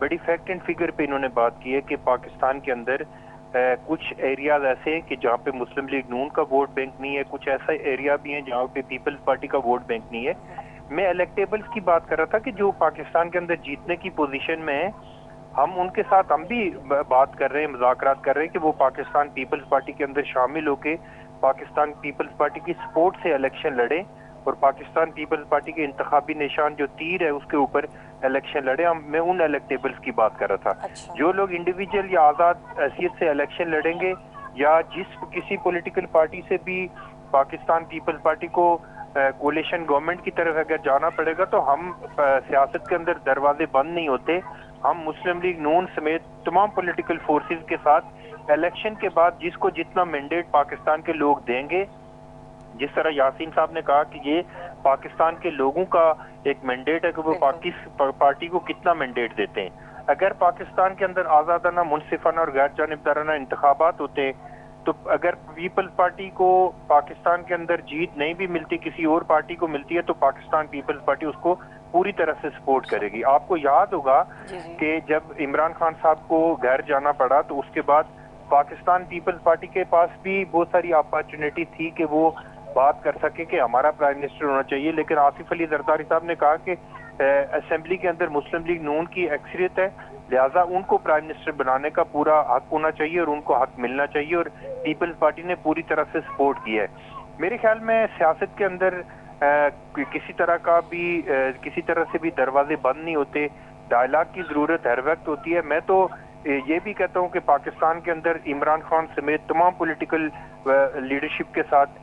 بڑی fact and figure پہ انہوں نے بات کی ہے کہ پاکستان کے اندر کچھ ایریاز ایسے ہیں کہ جہاں پہ مسلم لیگ نون کا ووٹ بینک نہیں ہے, کچھ ایسا ایریا بھی ہیں جہاں پہ پیپلز پارٹی کا ووٹ بینک نہیں ہے. میں الیکٹیبلز کی بات کر رہا تھا کہ جو پاکستان کے اندر جیتنے کی پوزیشن میں ہیں, ہم ان کے ساتھ ہم بھی بات کر رہے ہیں, مذاکرات کر رہے ہیں کہ وہ پاکستان پیپلز پارٹی کے اندر شامل ہو کے پاکستان پیپلز پارٹی کی سپورٹ سے الیکشن لڑیں اور پاکستان پیپلز پارٹی کے انتخابی نشان جو تیر ہے اس کے اوپر الیکشن لڑے. میں ان الیکٹیبلز کی بات کر رہا تھا. جو لوگ انڈیویجول یا آزاد حیثیت سے الیکشن لڑیں گے یا جس کسی پولیٹیکل پارٹی سے بھی پاکستان پیپلز پارٹی کو کولیشن گورنمنٹ کی طرف اگر جانا پڑے گا تو ہم سیاست کے اندر دروازے بند نہیں ہوتے. ہم مسلم لیگ نون سمیت تمام پولیٹیکل فورسز کے ساتھ الیکشن کے بعد جس کو جتنا مینڈیٹ پاکستان کے لوگ دیں گے, جس طرح یاسین صاحب نے کہا کہ یہ پاکستان کے لوگوں کا ایک مینڈیٹ ہے کہ وہ پارٹی کو کتنا مینڈیٹ دیتے ہیں. اگر پاکستان کے اندر آزادانہ, منصفانہ اور غیر جانبدارانہ انتخابات ہوتے ہیں تو اگر پیپلز پارٹی کو پاکستان کے اندر جیت نہیں بھی ملتی, کسی اور پارٹی کو ملتی ہے, تو پاکستان پیپلز پارٹی اس کو پوری طرح سے سپورٹ کرے گی. آپ کو یاد ہوگا کہ جب عمران خان صاحب کو گھر جانا پڑا تو اس کے بعد پاکستان پیپلز پارٹی کے پاس بھی بہت ساری اپارچونیٹی تھی کہ وہ بات کر سکے کہ ہمارا پرائم منسٹر ہونا چاہیے, لیکن آصف علی زرداری صاحب نے کہا کہ اسمبلی کے اندر مسلم لیگ نون کی اکثریت ہے, لہٰذا ان کو پرائم منسٹر بنانے کا پورا حق ہونا چاہیے اور ان کو حق ملنا چاہیے, اور پیپلز پارٹی نے پوری طرح سے سپورٹ کیا ہے. میرے خیال میں سیاست کے اندر کسی طرح سے بھی دروازے بند نہیں ہوتے, ڈائلاگ کی ضرورت ہر وقت ہوتی ہے. میں تو یہ بھی کہتا ہوں کہ پاکستان کے اندر عمران خان سمیت تمام پولیٹیکل لیڈرشپ کے ساتھ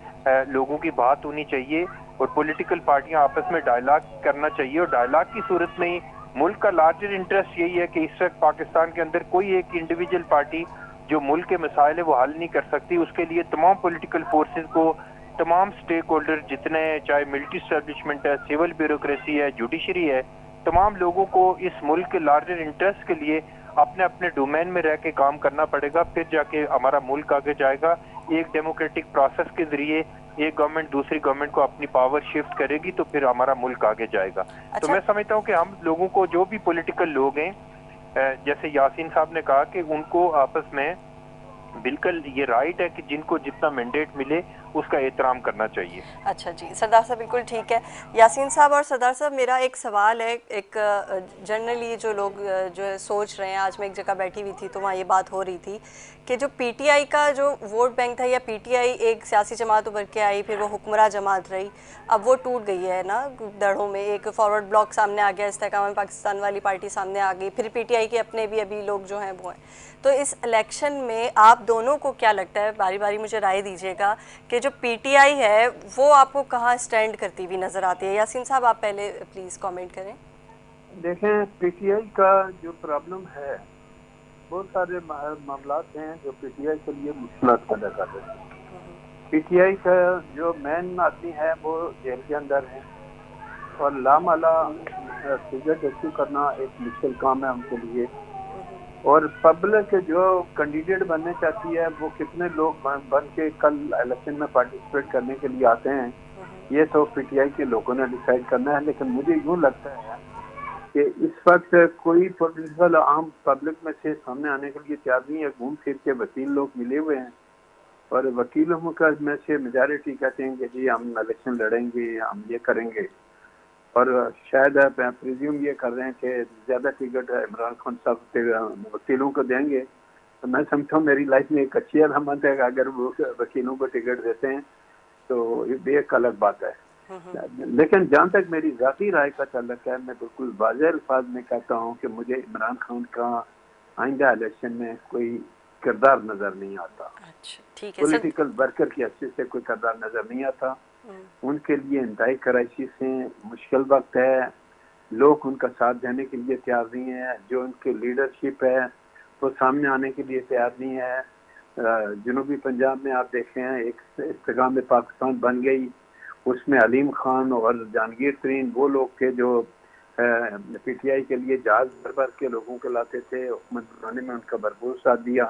لوگوں کی بات ہونی چاہیے اور پولیٹیکل پارٹیاں آپس میں ڈائلاگ کرنا چاہیے, اور ڈائلاگ کی صورت میں ہی ملک کا لارجر انٹرسٹ یہی ہے کہ اس وقت پاکستان کے اندر کوئی ایک انڈیویجول پارٹی جو ملک کے مسائل ہے وہ حل نہیں کر سکتی. اس کے لیے تمام پولیٹیکل فورسز کو, تمام سٹیک ہولڈر جتنے ہیں, چاہے ملٹری اسٹیبلشمنٹ ہے, سول بیوروکریسی ہے, جوڈیشری ہے, تمام لوگوں کو اس ملک کے لارجر انٹرسٹ کے لیے اپنے اپنے ڈومین میں رہ کے کام کرنا پڑے گا. پھر جا کے ہمارا ملک آگے جائے گا. ایک ڈیموکریٹک پروسیس کے ذریعے ایک گورنمنٹ دوسری گورنمنٹ کو اپنی پاور شفٹ کرے گی تو پھر ہمارا ملک آگے جائے گا. تو میں سمجھتا ہوں کہ ہم لوگوں کو, جو بھی پولیٹیکل لوگ ہیں, جیسے یاسین صاحب نے کہا کہ ان کو آپس میں بالکل یہ رائٹ ہے کہ جن کو جتنا مینڈیٹ ملے اس کا احترام کرنا چاہیے. اچھا جی, سردار صاحب بالکل ٹھیک ہے. یاسین صاحب اور سردار صاحب, میرا ایک سوال ہے. ایک جنرلی جو لوگ جو سوچ رہے ہیں, آج میں ایک جگہ بیٹھی ہوئی تھی تو وہاں یہ بات ہو رہی تھی کہ جو پی ٹی آئی کا جو ووٹ بینک تھا, یا پی ٹی آئی ایک سیاسی جماعت ابھر کے آئی, پھر وہ حکمراں جماعت رہی, اب وہ ٹوٹ گئی ہے نا دڑوں میں. ایک فارورڈ بلاک سامنے آ گیا, استحکام پاکستان والی پارٹی سامنے آ گئی, پھر پی ٹی آئی کے اپنے بھی ابھی لوگ جو ہیں وہ ہیں. تو اس الیکشن میں آپ دونوں کو کیا لگتا ہے, باری باری مجھے رائے دیجیے گا, کہ جو پی ٹی آئی ہے وہ آپ کو کہاں سٹینڈ کرتی ہوئی نظر آتی ہے؟ یاسین صاحب آپ پہلے پلیز کامنٹ کریں. دیکھیں, پی ٹی آئی کا جو پرابلم ہے, بہت سارے معاملات ہیں جو پی ٹی آئی کے لیے مشکلات پیدا کر رہے ہیں. پی ٹی آئی کا جو مین آدمی ہے وہ جیل کے اندر ہے, اور لامالا ٹکٹ ایشو کرنا ایک مشکل کام ہے ان کے لیے. اور پبلک جو کینڈیڈیٹ بننے چاہتی ہے وہ کتنے لوگ بن کے کل الیکشن میں پارٹیسپیٹ کرنے کے لیے آتے ہیں, یہ تو پی ٹی آئی کے لوگوں نے ڈیسائیڈ کرنا ہے. لیکن مجھے یوں لگتا ہے کہ اس وقت کوئی پولیٹیکل عام پبلک میں سے سامنے آنے کے لیے تیار نہیں ہے. گھوم پھر کے وکیل لوگ ملے ہوئے ہیں, اور وکیلوں کا میں سے میجارٹی کہتے ہیں کہ جی ہم الیکشن لڑیں گے, ہم یہ کریں گے, اور شاید پریزیوم یہ کر رہے ہیں کہ زیادہ ٹکٹ عمران خان صاحب وکیلوں کو دیں گے. تو میں سمجھتا ہوں میری لائف میں ایک اچھی علامت ہے کہ اگر وہ وکیلوں کو ٹکٹ دیتے ہیں تو یہ بھی ایک الگ بات ہے. لیکن جہاں تک میری ذاتی رائے کا تعلق ہے, میں بالکل واضح الفاظ میں کہتا ہوں کہ مجھے عمران خان کا آئندہ الیکشن میں کوئی کردار نظر نہیں آتا. پولیٹیکل ورکر کی حیثیت سے کوئی کردار نظر نہیں آتا. ان کے لیے انتہائی کرائسس ہیں, مشکل وقت ہے, لوگ ان کا ساتھ دینے کے لیے تیار نہیں ہیں. جو ان کی لیڈرشپ ہے وہ سامنے آنے کے لیے تیار نہیں ہے. جنوبی پنجاب میں آپ دیکھیں ہیں ایک استحکام پاکستان بن گئی, اس میں علیم خان اور جہانگیر ترین وہ لوگ تھے جو پی ٹی آئی کے لیے جہاز بھر بھر کے لوگوں کو لاتے تھے, حکومت بنانے میں ان کا بھرپور ساتھ دیا.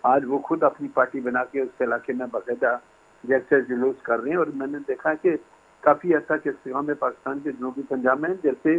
آج وہ خود اپنی پارٹی بنا کے اس علاقے میں باقاعدہ جیسے جلوس کر رہے ہیں, اور میں نے دیکھا کہ کافی حد تک استحکام پاکستان کے جنوبی پنجاب میں جیسے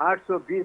820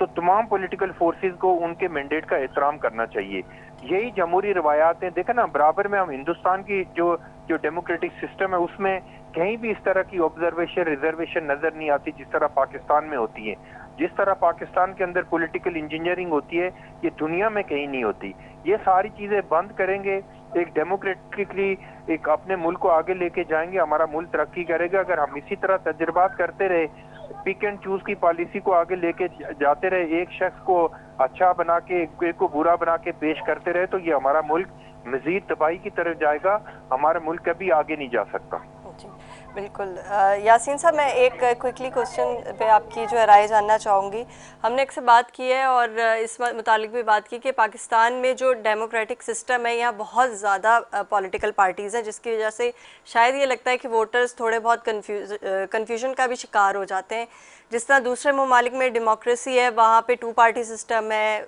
تو تمام پولیٹیکل فورسز کو ان کے مینڈیٹ کا احترام کرنا چاہیے. یہی جمہوری روایات ہیں. دیکھیں نا, برابر میں ہم ہندوستان کی جو ڈیموکریٹک سسٹم ہے اس میں کہیں بھی اس طرح کی آبزرویشن ریزرویشن نظر نہیں آتی جس طرح پاکستان میں ہوتی ہے. جس طرح پاکستان کے اندر پولیٹیکل انجینئرنگ ہوتی ہے یہ دنیا میں کہیں نہیں ہوتی. یہ ساری چیزیں بند کریں گے, ایک ڈیموکریٹکلی ایک اپنے ملک کو آگے لے کے جائیں گے, ہمارا ملک ترقی کرے گا. اگر ہم اسی طرح تجربات کرتے رہے, پک اینڈ چوز کی پالیسی کو آگے لے کے جاتے رہے, ایک شخص کو اچھا بنا کے ایک کو برا بنا کے پیش کرتے رہے, تو یہ ہمارا ملک مزید تباہی کی طرف جائے گا. ہمارا ملک کبھی آگے نہیں جا سکتا. جی بالکل. یاسین صاحب, میں ایک کوئکلی کوشچن پہ آپ کی جو ہے رائے جاننا چاہوں گی. ہم نے ایک سے بات کی ہے اور اس متعلق بھی بات کی کہ پاکستان میں جو ڈیموکریٹک سسٹم ہے یہاں بہت زیادہ پولیٹیکل پارٹیز ہیں, جس کی وجہ سے شاید یہ لگتا ہے کہ ووٹرز تھوڑے بہت کنفیوژن کا بھی شکار ہو جاتے ہیں. جس طرح دوسرے ممالک میں ڈیموکریسی ہے وہاں پہ 2 پارٹی سسٹم ہے,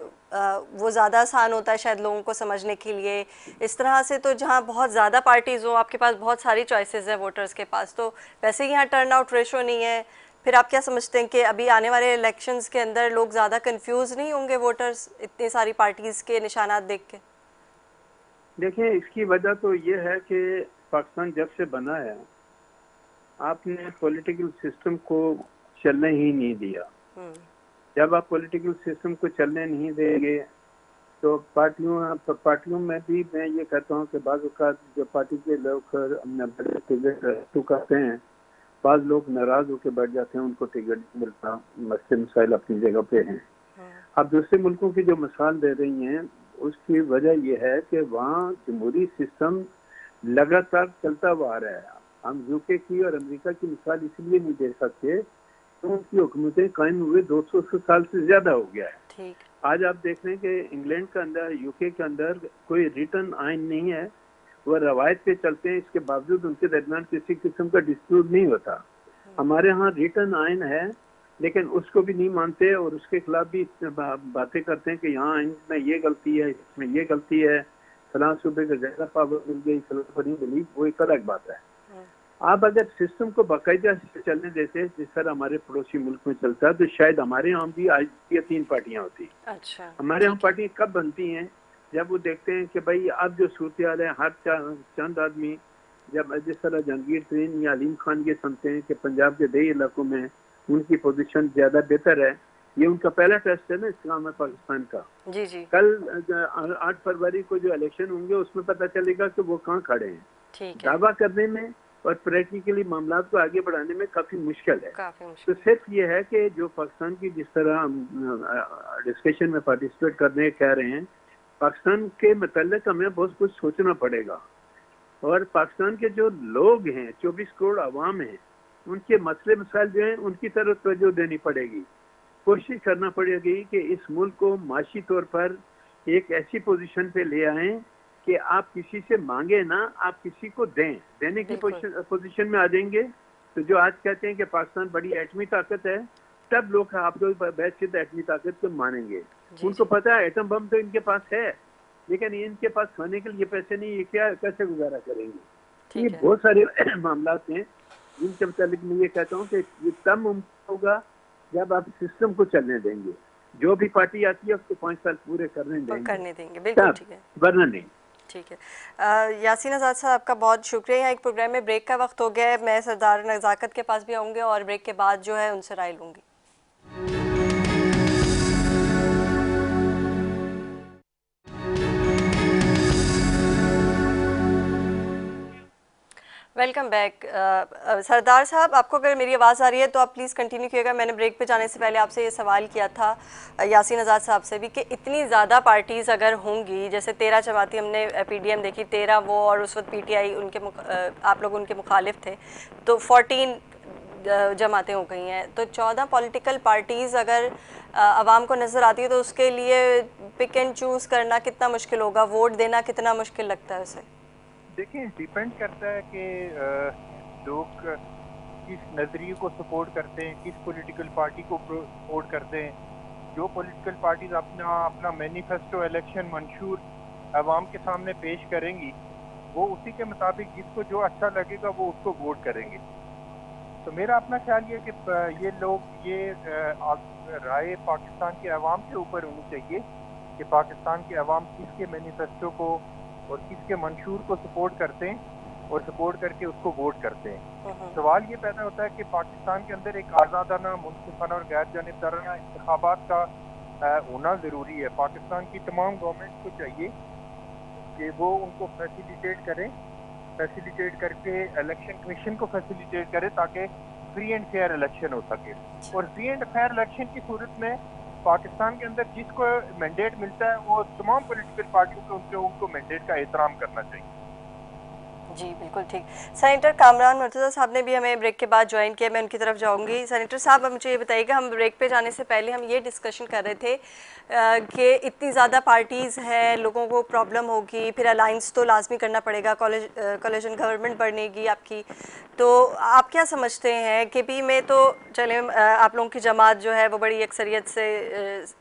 وہ زیادہ آسان ہوتا ہے شاید لوگوں کو سمجھنے کے لیے. اس طرح سے تو جہاں بہت زیادہ پارٹیز ہوں, آپ کے پاس بہت ساری چوائسیز ہیں ووٹرز کے پاس, تو ویسے یہاں ٹرن آؤٹ ریشو نہیں ہے. پھر آپ کیا سمجھتے ہیں کہ ابھی آنے والے الیکشنز کے اندر لوگ زیادہ کنفیوز نہیں ہوں گے ووٹرز اتنی ساری پارٹیز کے نشانات دیکھ کے؟ دیکھیں, اس کی وجہ تو یہ ہے کہ پاکستان جب سے بنا ہے آپ نے پولیٹیکل سسٹم کو چلنے ہی نہیں دیا. جب آپ پولیٹیکل سسٹم کو چلنے نہیں دیں گے تو پارٹیوں میں بھی میں یہ کہتا ہوں کہ بعض اوقات جو پارٹی کے لوگ کرتے ہیں, بعض لوگ ناراض ہو کے بیٹھ جاتے ہیں, ان کو ٹکٹ نہیں ملتا. مسئلے مسائل اپنی جگہ پہ ہیں. اب دوسرے ملکوں کی جو مثال دے رہی ہیں اس کی وجہ یہ ہے کہ وہاں جمہوری سسٹم لگاتار چلتا ہوا آ رہا ہے. ہم UK کی اور امریکہ کی مثال اس لیے نہیں دے سکتے تو ان کی حکومتیں قائم ہوئے 200 سال سے زیادہ ہو گیا ہے. آج آپ دیکھ رہے ہیں کہ انگلینڈ کے اندر, UK کے اندر کوئی ریٹن آئین نہیں ہے, وہ روایت پہ چلتے ہیں. اس کے باوجود ان کے درمیان کسی قسم کا ڈسپیوٹ نہیں ہوتا. ہمارے ہاں ریٹن آئین ہے لیکن اس کو بھی نہیں مانتے اور اس کے خلاف بھی باتیں کرتے ہیں کہ یہاں آئین میں یہ غلطی ہے, اس میں یہ غلطی ہے, فلاں صوبے کو زیادہ پاور مل گئی, فلاں کو نہیں ملی. وہ ایک الگ بات ہے. آپ اگر سسٹم کو باقاعدہ چلنے دیتے جس طرح ہمارے پڑوسی ملک میں چلتا ہے تو شاید ہمارے یہاں بھی آج یہ 3 پارٹیاں ہوتی. ہمارے یہاں پارٹیاں کب بنتی ہیں جب وہ دیکھتے ہیں کہ بھائی اب جو صورتحال ہے, ہر چند آدمی جب جس طرح جہانگیر ترین یا علیم خان یہ سمجھتے ہیں کہ پنجاب کے دیہی علاقوں میں ان کی پوزیشن زیادہ بہتر ہے. یہ ان کا پہلا ٹیسٹ ہے نا اسلام پاکستان کا. کل 8 فروری کو جو الیکشن ہوں گے اس میں پتہ چلے گا کہ وہ کہاں کھڑے ہیں. دعویٰ کرنے میں اور پریکٹیکلی معاملات کو آگے بڑھانے میں کافی مشکل ہے. تو صرف یہ ہے کہ جو پاکستان کی جس طرح ہم ڈسکشن میں پارٹیسپیٹ کرنے کہہ رہے ہیں, پاکستان کے متعلق ہمیں بہت کچھ سوچنا پڑے گا. اور پاکستان کے جو لوگ ہیں 24 کروڑ عوام ہیں, ان کے مسئلے مسائل جو ہیں ان کی طرف توجہ دینی پڑے گی. کوشش کرنا پڑے گی کہ اس ملک کو معاشی طور پر ایک ایسی پوزیشن پہ لے آئیں کہ آپ کسی سے مانگے نہ, آپ کسی کو دینے کی پوزیشن میں آ جائیں گے. تو جو آج کہتے ہیں کہ پاکستان بڑی ایٹمی طاقت ہے, تب لوگ آپ لوگ بیٹھ کے ایٹمی طاقت کو مانیں گے. ان کو پتا ہے ایٹم بم تو ان کے پاس ہے لیکن ان کے پاس کھانے کے لیے پیسے نہیں, یہ کیا کیسے گزارا کریں گے. یہ بہت سارے معاملات ہیں جن کے متعلق میں یہ کہتا ہوں کہ یہ تب ممکن ہوگا جب آپ سسٹم کو چلنے دیں گے. جو بھی پارٹی آتی ہے اس کو 5 سال پورے کرنے دیں گے. بالکل ٹھیک ہے, ورنہ نہیں. ٹھیک ہے. یاسین آزاد صاحب آپ کا بہت شکریہ. یہاں ایک پروگرام میں بریک کا وقت ہو گیا ہے, میں سردار نزاکت کے پاس بھی آؤں گے اور بریک کے بعد جو ہے ان سے رائے لوں گی. Welcome back. سردار صاحب, آپ کو اگر میری آواز آ رہی ہے تو آپ پلیز کنٹینیو کیے گا. میں نے بریک پہ جانے سے پہلے آپ سے یہ سوال کیا تھا یاسین آزاد صاحب سے بھی کہ اتنی زیادہ پارٹیز اگر ہوں گی, جیسے 13 جماعتیں ہم نے PDM دیکھی, 13 وہ اور اس وقت PTI ان کے آپ لوگ ان کے مخالف تھے, تو 14 جماعتیں ہو گئی ہیں. تو 14 پولیٹیکل پارٹیز اگر عوام کو نظر آتی ہے تو اس کے لیے پک اینڈ چوز کرنا کتنا مشکل ہوگا, ووٹ دینا کتنا مشکل لگتا ہے اسے؟ دیکھیں, ڈیپینڈ کرتا ہے کہ لوگ کس نظریے کو سپورٹ کرتے ہیں, کس پولیٹیکل پارٹی کو سپورٹ کرتے ہیں. جو پولیٹیکل پارٹیز اپنا مینیفیسٹو الیکشن منشور عوام کے سامنے پیش کریں گی, وہ اسی کے مطابق جس کو جو اچھا لگے گا وہ اس کو ووٹ کریں گے. تو میرا اپنا خیال یہ کہ یہ لوگ یہ رائے پاکستان کے عوام کے اوپر ہونی چاہیے کہ پاکستان کے عوام کس کے مینیفیسٹو کو اور کس کے منشور کو سپورٹ کرتے ہیں اور سپورٹ کر کے اس کو ووٹ کرتے ہیں. سوال یہ پیدا ہوتا ہے کہ پاکستان کے اندر ایک آزادانہ، منصفانہ اور غیر جانبدارانہ انتخابات کا ہونا ضروری ہے. پاکستان کی تمام گورنمنٹ کو چاہیے کہ وہ ان کو فیسیلیٹیٹ کر کے الیکشن کمیشن کو فیسیلیٹیٹ کرے تاکہ فری اینڈ فیئر الیکشن ہو سکے. اور فری اینڈ فیئر الیکشن کی صورت میں پاکستان کے اندر جس کو مینڈیٹ ملتا ہے وہ تمام پولیٹیکل پارٹیوں کو ان کو مینڈیٹ کا احترام کرنا چاہیے. جی بالکل ٹھیک. سینیٹر کامران مرتضیٰ صاحب نے بھی ہمیں بریک کے بعد جوائن کیا، میں ان کی طرف جاؤں گی. سینیٹر صاحب اب مجھے یہ بتائیے کہ ہم بریک پہ جانے سے پہلے ہم یہ ڈسکشن کر رہے تھے کہ اتنی زیادہ پارٹیز ہیں، لوگوں کو پرابلم ہوگی، پھر الائنس تو لازمی کرنا پڑے گا، کولیشن گورنمنٹ بڑھنے گی آپ کی. تو آپ کیا سمجھتے ہیں کہ پی میں تو چلیں آپ لوگوں کی جماعت جو ہے وہ بڑی اکثریت سے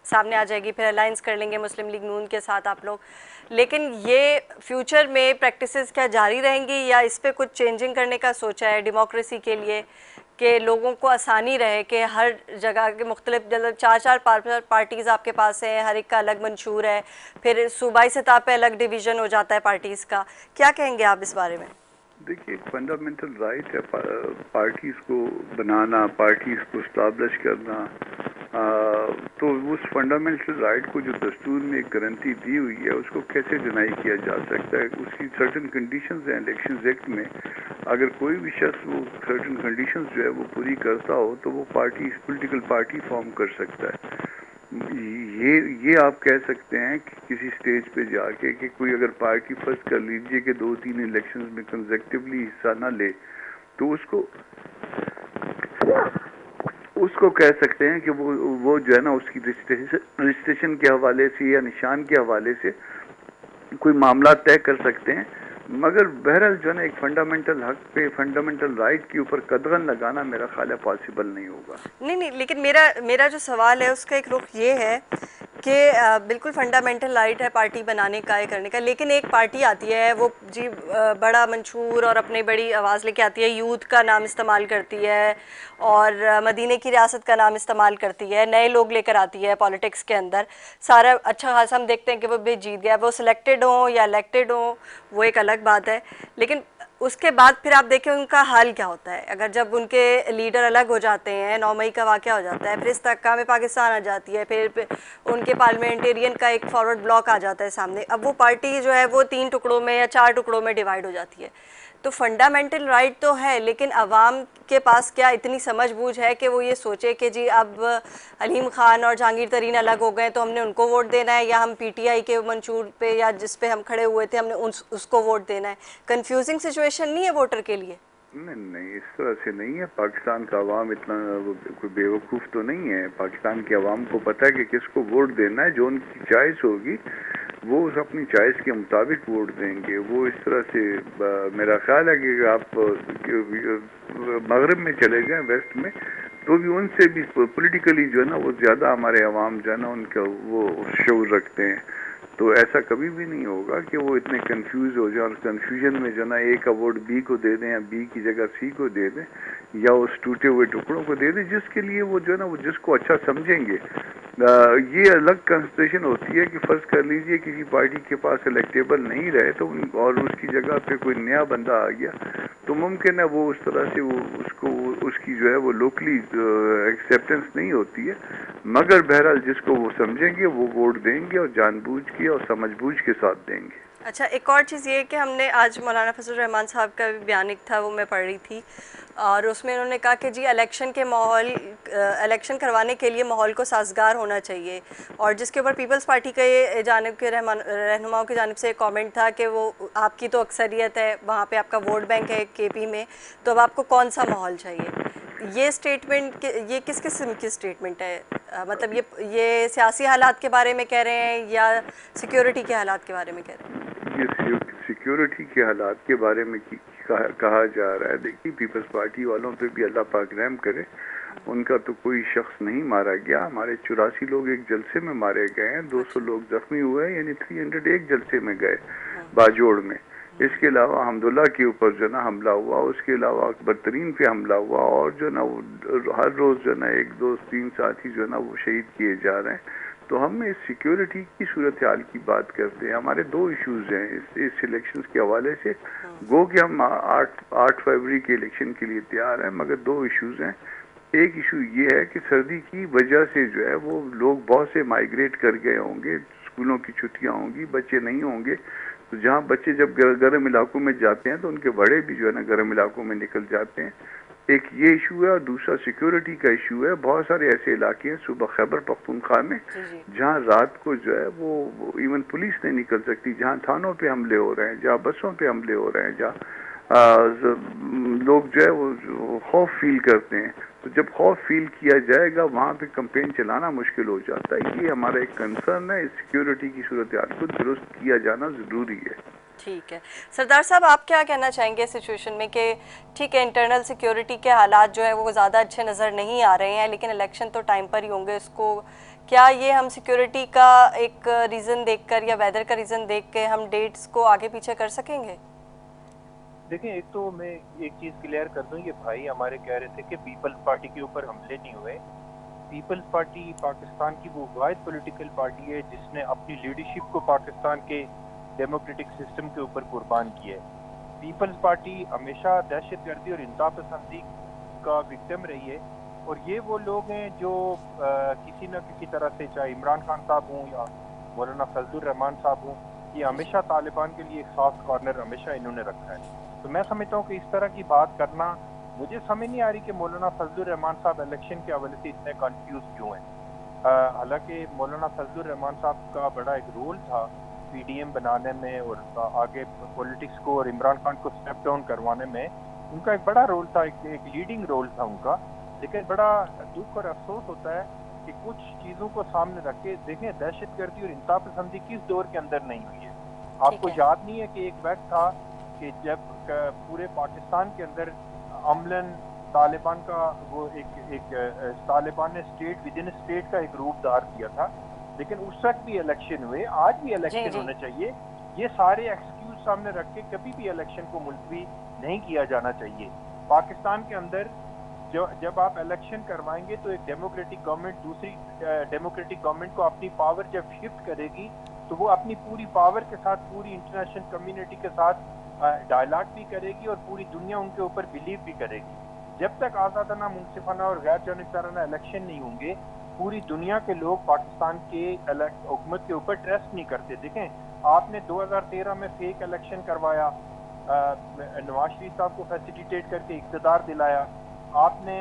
سامنے آ جائے گی، پھر الائنس کر لیں گے مسلم لیگ نون کے ساتھ آپ لوگ، لیکن یہ فیوچر میں پریکٹسز کیا جاری رہیں گی یا اس پہ کچھ چینجنگ کرنے کا سوچا ہے ڈیموکریسی کے لیے کہ لوگوں کو آسانی رہے کہ ہر جگہ کے مختلف چار پارٹیز آپ کے پاس ہیں، ہر ایک کا الگ منشور ہے، پھر صوبائی سطح پہ الگ ڈویژن ہو جاتا ہے پارٹیز کا. کیا کہیں گے آپ اس بارے میں؟ دیکھیے ایک فنڈامنٹل رائٹ ہے پارٹیز کو بنانا، پارٹیز کو اسٹیبلش کرنا. تو اس فنڈامنٹل رائٹ کو جو دستور میں ایک گارنٹی دی ہوئی ہے اس کو کیسے ڈینائی کیا جا سکتا ہے؟ اس کی سرٹن کنڈیشنز ہیں الیکشنز ایکٹ میں. اگر کوئی بھی شخص وہ سرٹن کنڈیشنز جو ہے وہ پوری کرتا ہو تو وہ پولیٹیکل پارٹی فارم کر سکتا ہے. یہ آپ کہہ سکتے ہیں کہ کسی سٹیج پہ جا کے کہ کوئی اگر پارٹی فرض کر لیجئے کہ 2-3 الیکشنز میں کنزیکٹیولی حصہ نہ لے تو اس کو کہہ سکتے ہیں کہ وہ جو ہے نا اس کی رجسٹریشن کے حوالے سے یا نشان کے حوالے سے کوئی معاملات طے کر سکتے ہیں. مگر بہرحال جو ہے نا ایک فنڈامنٹل حق پہ فنڈامنٹل رائٹ کے اوپر قدغن لگانا میرا خیال ہے پاسبل نہیں ہوگا. نہیں لیکن میرا جو سوال ہے اس کا ایک رخ یہ ہے کہ بالکل فنڈامنٹل رائٹ ہے پارٹی بنانے کا، یہ کرنے کا، لیکن ایک پارٹی آتی ہے وہ جی بڑا منشور اور اپنی بڑی آواز لے کے آتی ہے، یوتھ کا نام استعمال کرتی ہے اور مدینے کی ریاست کا نام استعمال کرتی ہے، نئے لوگ لے کر آتی ہے پالیٹکس کے اندر. سارا اچھا خاصا ہم دیکھتے ہیں کہ وہ بھی جیت گیا، وہ سلیکٹڈ ہوں یا الیکٹڈ ہوں وہ ایک الگ بات ہے، لیکن اس کے بعد پھر آپ دیکھیں ان کا حال کیا ہوتا ہے. اگر جب ان کے لیڈر الگ ہو جاتے ہیں، 9 مئی کا واقعہ ہو جاتا ہے، پھر استحکام میں پاکستان آ جاتی ہے، پھر ان کے پارلیمنٹیرین کا ایک فارورڈ بلاک آ جاتا ہے سامنے، اب وہ پارٹی جو ہے وہ 3 ٹکڑوں میں یا 4 ٹکڑوں میں ڈیوائیڈ ہو جاتی ہے. تو فنڈامنٹل رائٹ تو ہے لیکن عوام کے پاس کیا اتنی سمجھ بوجھ ہے کہ وہ یہ سوچے کہ جی اب حلیم خان اور جہانگیر ترین الگ ہو گئے تو ہم نے ان کو ووٹ دینا ہے، یا ہم پی ٹی آئی کے منشور پہ یا جس پہ ہم کھڑے ہوئے تھے ہم نے اس کو ووٹ دینا ہے؟ کنفیوزنگ سچویشن نہیں ہے ووٹر کے لیے؟ نہیں اس طرح سے نہیں ہے. پاکستان کا عوام اتنا کوئی بے وقوف تو نہیں ہے. پاکستان کے عوام کو پتہ ہے کہ کس کو ووٹ دینا ہے. جو ان کی چوائس ہوگی وہ اس اپنی چوائس کے مطابق ووٹ دیں گے. وہ اس طرح سے میرا خیال ہے کہ آپ مغرب میں چلے گئے ویسٹ میں تو بھی ان سے بھی پولیٹیکلی جو ہے نا وہ زیادہ ہمارے عوام جو ہے نا ان کا وہ شعور رکھتے ہیں. تو ایسا کبھی بھی نہیں ہوگا کہ وہ اتنے کنفیوز ہو جائیں اور کنفیوژن میں جو ہے نا اے کا ووٹ بی کو دے دیں یا بی کی جگہ سی کو دے دیں یا اس ٹوٹے ہوئے ٹکڑوں کو دے دیں جس کے لیے وہ جو ہے نا وہ جس کو اچھا سمجھیں گے. یہ الگ کنسیڈریشن ہوتی ہے کہ فرض کر لیجئے کسی پارٹی کے پاس الیکٹیبل نہیں رہے تو اور اس کی جگہ پہ کوئی نیا بندہ آ گیا تو ممکن ہے وہ اس طرح سے وہ اس کی جو ہے وہ لوکلی ایکسیپٹنس نہیں ہوتی ہے. مگر بہرحال جس کو وہ سمجھیں گے وہ ووٹ دیں گے اور جان بوجھ کے اور سمجھ بوجھ کے ساتھ دیں گے. اچھا ایک اور چیز یہ کہ ہم نے آج مولانا فضل الرحمان صاحب کا بھی بیان ایک تھا وہ میں پڑھ رہی تھی اور اس میں انہوں نے کہا کہ جی الیکشن کروانے کے لیے ماحول کو سازگار ہونا چاہیے. اور جس کے اوپر پیپلز پارٹی کے جانب کے رہنماؤں کی جانب سے ایک کامنٹ تھا کہ وہ آپ کی تو اکثریت ہے وہاں پہ، آپ کا ووٹ بینک ہے کے پی میں، تو اب آپ کو کون سا ماحول چاہیے؟ یہ اسٹیٹمنٹ یہ کس قسم کی اسٹیٹمنٹ ہے؟ مطلب یہ سیاسی حالات کے بارے میں کہہ رہے ہیں یا سیکیورٹی کے حالات کے بارے میں کہہ رہے ہیں؟ یہ سیکیورٹی کے حالات کے بارے میں کہا جا رہا ہے. دیکھیے پیپلز پارٹی والوں پہ بھی اللہ پاک رحم کرے، ان کا تو کوئی شخص نہیں مارا گیا. ہمارے 84 لوگ ایک جلسے میں مارے گئے ہیں، 200 لوگ زخمی ہوئے ہیں، یعنی 300 ایک جلسے میں گئے باجوڑ میں. اس کے علاوہ حمداللہ کے اوپر جو ہے نا حملہ ہوا، اس کے علاوہ اکبر ترین پہ حملہ ہوا، اور جو ہے نا ہر روز جو ہے نا 1 2 3 ساتھی جو ہے نا وہ شہید کیے جا رہے ہیں. تو ہم اس سیکیورٹی کی صورتحال کی بات کرتے ہیں. ہمارے 2 ایشوز ہیں اس الیکشنز کے حوالے سے. گو کہ ہم 8 فروری کے الیکشن کے لیے تیار ہیں، مگر 2 ایشوز ہیں. ایک ایشو یہ ہے کہ سردی کی وجہ سے جو ہے وہ لوگ بہت سے مائیگریٹ کر گئے ہوں گے، اسکولوں کی چھٹیاں ہوں گی، بچے نہیں ہوں گے. تو جہاں بچے جب گرم علاقوں میں جاتے ہیں تو ان کے بڑے بھی جو ہے نا گرم علاقوں میں نکل جاتے ہیں. ایک یہ ایشو ہے، اور دوسرا سیکیورٹی کا ایشو ہے. بہت سارے ایسے علاقے ہیں صوبہ خیبر پختونخوا میں جہاں رات کو جو ہے وہ ایون پولیس نہیں نکل سکتی، جہاں تھانوں پہ حملے ہو رہے ہیں، جہاں بسوں پہ حملے ہو رہے ہیں، جہاں لوگ جو ہے وہ خوف فیل کرتے ہیں. تو جب خوف فیل کیا جائے گا وہاں پہ کمپین چلانا مشکل ہو جاتا ہے. یہ ہمارا ایک کنسرن ہے. سیکیورٹی کی صورتحال کو درست کیا جانا ضروری ہے. ٹھیک ہے سردار صاحب، آپ کیا کہنا چاہیں گے سچویشن میں کہ ٹھیک ہے انٹرنل سیکیورٹی کے حالات جو ہے وہ زیادہ اچھے نظر نہیں آ رہے ہیں، لیکن الیکشن تو ٹائم پر ہی ہوں گے، اس کو کیا یہ ہم سیکیورٹی کا ایک ریزن دیکھ کر یا ویدر کا ریزن دیکھ کے ہم ڈیٹس کو آگے پیچھے کر سکیں گے؟ دیکھیں، ایک تو میں ایک چیز کلیئر کر دوں، یہ بھائی ہمارے کہہ رہے تھے کہ پیپلز پارٹی کے اوپر حملے نہیں ہوئے. پیپلز پارٹی پاکستان کی وہ واحد پولیٹیکل پارٹی ہے جس نے اپنی لیڈرشپ کو پاکستان کے ڈیموکریٹک سسٹم کے اوپر قربان کیا ہے. پیپلز پارٹی ہمیشہ دہشت گردی اور انتہا پسندی کا وکٹم رہی ہے، اور یہ وہ لوگ ہیں جو کسی نہ کسی طرح سے، چاہے عمران خان صاحب ہوں یا مولانا فضل الرحمان صاحب ہوں، یہ ہمیشہ طالبان کے لیے ایک سافٹ کارنر ہمیشہ انہوں نے رکھا ہے. تو میں سمجھتا ہوں کہ اس طرح کی بات کرنا، مجھے سمجھ نہیں آ رہی کہ مولانا فضل الرحمان صاحب الیکشن کے حوالے سے اتنے کنفیوز کیوں ہیں. حالانکہ مولانا فضل الرحمان صاحب کا بڑا ایک رول تھا پی ڈی ایم بنانے میں اور آگے پولیٹکس کو اور عمران خان کو اسٹیپ ڈاؤن کروانے میں. ان کا ایک بڑا رول تھا، ایک لیڈنگ رول تھا ان کا. لیکن بڑا دکھ اور افسوس ہوتا ہے کہ کچھ چیزوں کو سامنے رکھ کے دیکھیں، دہشت گردی اور انتہا پسندی کس دور کے اندر نہیں ہوئی ہے. آپ کو یاد نہیں ہے کہ ایک وقت تھا کہ جب پورے پاکستان کے اندر عملاً طالبان کا وہ ایک طالبان نے اسٹیٹ ود ان اسٹیٹ کا ایک روپ دھار کیا تھا، لیکن اس وقت بھی الیکشن ہوئے، آج بھی الیکشن ہونے چاہیے. یہ سارے ایکسکیوز سامنے رکھ کے کبھی بھی الیکشن کو ملتوی نہیں کیا جانا چاہیے. پاکستان کے اندر جب آپ الیکشن کروائیں گے تو ایک ڈیموکریٹک گورنمنٹ دوسری ڈیموکریٹک گورنمنٹ کو اپنی پاور جب شفٹ کرے گی تو وہ اپنی پوری پاور کے ساتھ پوری انٹرنیشنل کمیونٹی کے ساتھ ڈائلاگ بھی کرے گی اور پوری دنیا ان کے اوپر بلیو بھی کرے گی. جب تک آزادانہ، منصفانہ اور غیر جانبدارانہ الیکشن نہیں ہوں گے، پوری دنیا کے لوگ پاکستان کے حکومت کے اوپر ٹرسٹ نہیں کرتے. دیکھیں، آپ نے 2013 میں فیک الیکشن کروایا، نواز شریف صاحب کو فیسیلیٹیٹ کر کے اقتدار دلایا. آپ نے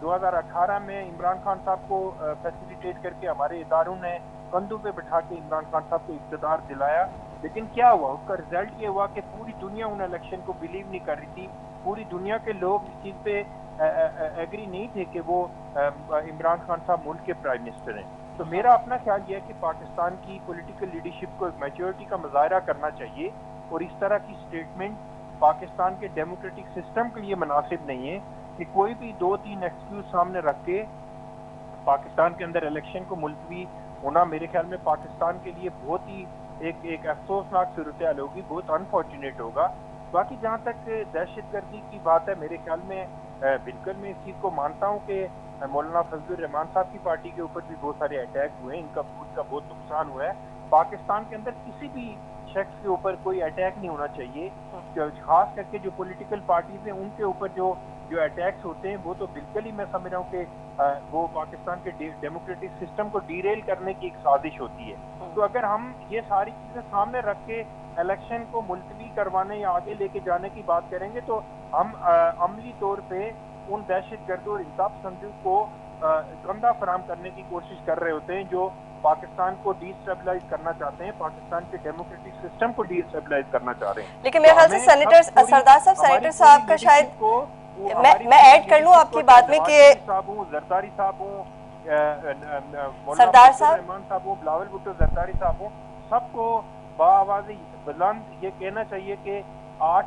2018 میں عمران خان صاحب کو فیسیلیٹیٹ کر کے ہمارے اداروں نے کندھوں پہ بٹھا کے عمران خان صاحب کو اقتدار دلایا. لیکن کیا ہوا؟ اس کا رزلٹ یہ ہوا کہ پوری دنیا ان الیکشن کو بلیو نہیں کر رہی تھی. پوری دنیا کے لوگ اس چیز پہ ایگری نہیں تھے کہ وہ عمران خان صاحب ملک کے پرائم منسٹر ہیں. تو میرا اپنا خیال یہ ہے کہ پاکستان کی پولیٹیکل لیڈرشپ کو ایک میچورٹی کا مظاہرہ کرنا چاہیے، اور اس طرح کی سٹیٹمنٹ پاکستان کے ڈیموکریٹک سسٹم کے لیے مناسب نہیں ہے کہ کوئی بھی 2-3 ایکسکیوز سامنے رکھ کے پاکستان کے اندر الیکشن کو ملتوی ہونا میرے خیال میں پاکستان کے لیے بہت ہی ایک افسوسناک صورتحال ہوگی، بہت انفارچونیٹ ہوگا. باقی جہاں تک دہشت گردی کی بات ہے، میرے خیال میں بالکل میں اس چیز کو مانتا ہوں کہ مولانا فضل الرحمان صاحب کی پارٹی کے اوپر بھی بہت سارے اٹیک ہوئے ہیں، ان کا بہت نقصان ہوا ہے. پاکستان کے اندر کسی بھی شخص کے اوپر کوئی اٹیک نہیں ہونا چاہیے، خاص کر کے جو پولیٹیکل پارٹیز ہیں ان کے اوپر جو اٹیکس ہوتے ہیں وہ تو بالکل ہی میں سمجھ رہا ہوں کہ وہ پاکستان کے ڈیموکریٹک سسٹم کو ڈیریل کرنے کی ایک سازش ہوتی ہے. تو اگر ہم یہ ساری چیزیں سامنے رکھ کے الیکشن کو ملتوی کروانے یا آگے لے کے جانے کی بات کریں گے تو ہم عملی طور پہ ان دہشت گردوں اور انتہا پسندیوں کو کندھا فراہم کرنے کی کوشش کر رہے ہوتے ہیں جو پاکستان کو ڈی اسٹیبلائز کرنا چاہتے ہیں، پاکستان کے ڈیموکریٹک سسٹم کو ڈی اسٹیبلائز کرنا چاہ رہے ہیں. لیکن میرے خیال سے سینیٹر سردار صاحب، سینیٹر صاحب کا شاید میں ایڈ کر لوں آپ کی بات میں کہ زرداری صاحب ہوں، سردار صاحب رحمان صاحب ہوں، بلاول بھٹو زرداری صاحب ہوں، سب کو بآواز بلند یہ کہنا چاہیے کہ 8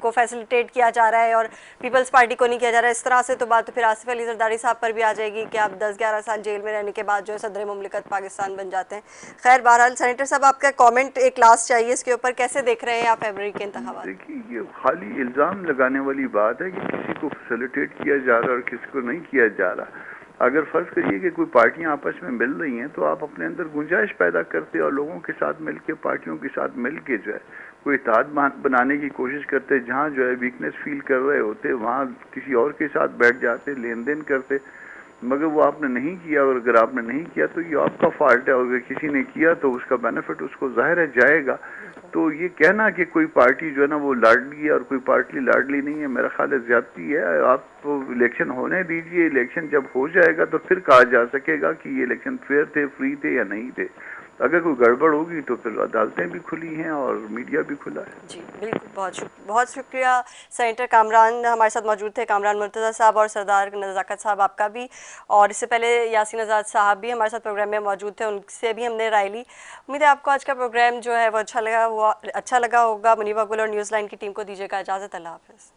کو فیسیلیٹیٹ کیا جا رہا ہے اور پیپلز پارٹی کو نہیں کیا جا رہا ہے. اس طرح سے تو بات تو پھر آصف علی زرداری صاحب پر بھی آ جائے گی کہ آپ 10-11 سال جیل میں رہنے کے بعد جو ہے صدر مملکت پاکستان بن جاتے ہیں. خیر بہرحال سینیٹر صاحب آپ کا کامنٹ ایک لاسٹ چاہیے اس کے اوپر, کیسے دیکھ رہے ہیں آپ فیبرری کے انتخابات؟ دیکھیے یہ خالی الزام لگانے والی بات ہے کہ کسی کو فیسیلیٹیٹ کیا جا رہا ہے اور کسی کو نہیں کیا جا رہا. اگر فرض کریے کہ کوئی پارٹیاں آپس میں مل رہی ہیں تو آپ اپنے اندر گنجائش پیدا کرتے اور لوگوں کے ساتھ مل کے, پارٹیوں کے ساتھ مل کے جو ہے کوئی اتحاد بنانے کی کوشش کرتے, جہاں جو ہے ویکنیس فیل کر رہے ہوتے وہاں کسی اور کے ساتھ بیٹھ جاتے, لین دین کرتے. مگر وہ آپ نے نہیں کیا, اور اگر آپ نے نہیں کیا تو یہ آپ کا فالٹ ہے, اور اگر کسی نے کیا تو اس کا بینیفٹ اس کو ظاہر ہے جائے گا. تو یہ کہنا کہ کوئی پارٹی جو ہے نا وہ لاڈلی ہے اور کوئی پارٹی لاڈلی نہیں ہے, میرا خیال ہے زیادتی ہے. آپ الیکشن ہونے دیجئے, الیکشن جب ہو جائے گا تو پھر کہا جا سکے گا کہ یہ الیکشن فیئر تھے, فری تھے یا نہیں تھے. اگر کوئی گڑبڑ ہوگی تو پھر عدالتیں بھی کھلی ہیں اور میڈیا بھی کھلا ہے. جی بالکل, بہت شکریہ. سینیٹر کامران ہمارے ساتھ موجود تھے, کامران مرتضیٰ صاحب اور سردار نزاکت صاحب آپ کا بھی, اور اس سے پہلے یاسین آزاد صاحب بھی ہمارے ساتھ پروگرام میں موجود تھے, ان سے بھی ہم نے رائے لی. امید ہے آپ کو آج کا پروگرام جو ہے وہ اچھا لگا ہوگا. منیبہ گل اور نیوز لائن کی ٹیم کو دیجیے گا اجازت. اللہ حافظ.